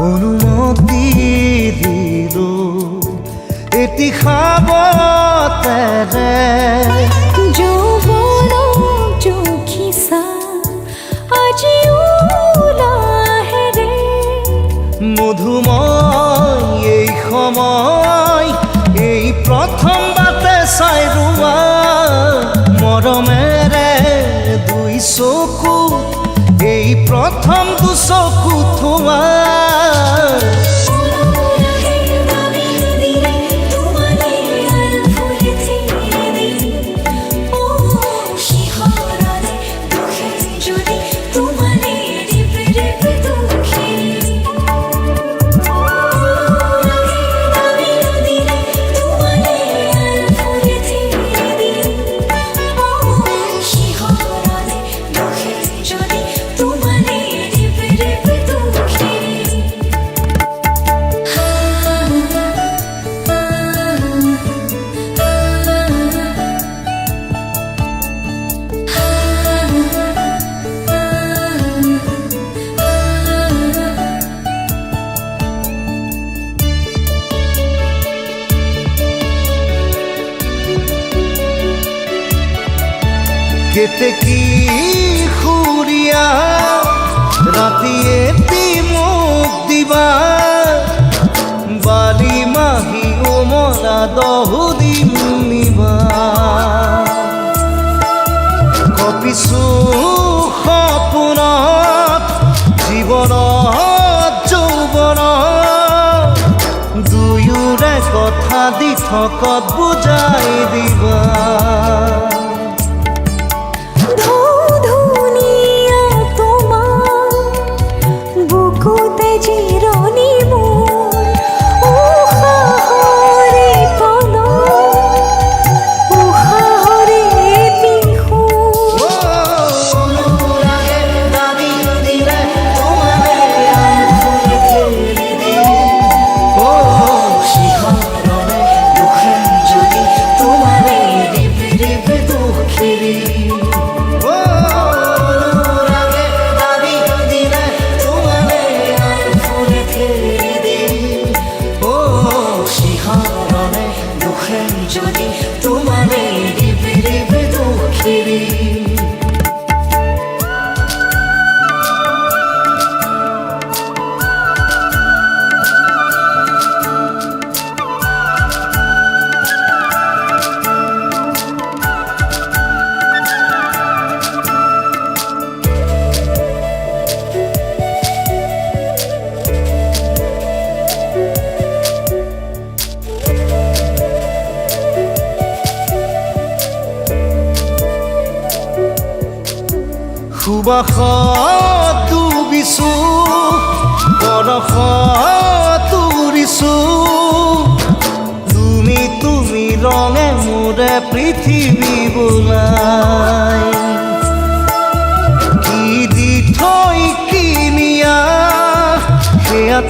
অনুমতি দিল এটি খাবতেৰে যৌৱন জুখিছা আজিও লাহেৰে মধুময় এই সময় এই প্ৰথম বাটে চাই ৰোৱা মৰমেৰে দুই চকু এই প্ৰথম দুচকু থোৱা কেতেকী সুৰীয়া ৰাতি এটি মোক দিবা বালি মাহী উমলা দহুদিন নিবা কপিছো সপোনত জীৱনত যৌৱনত দুয়োৰে কথা দি থকত বুজাই দিবা সুবাসত ডুবিছো বৰষত উৰিছো তুমি ৰঙে মোৰে পৃথিৱী বোলাই কি দি থৈ কিনিয়া সেয়া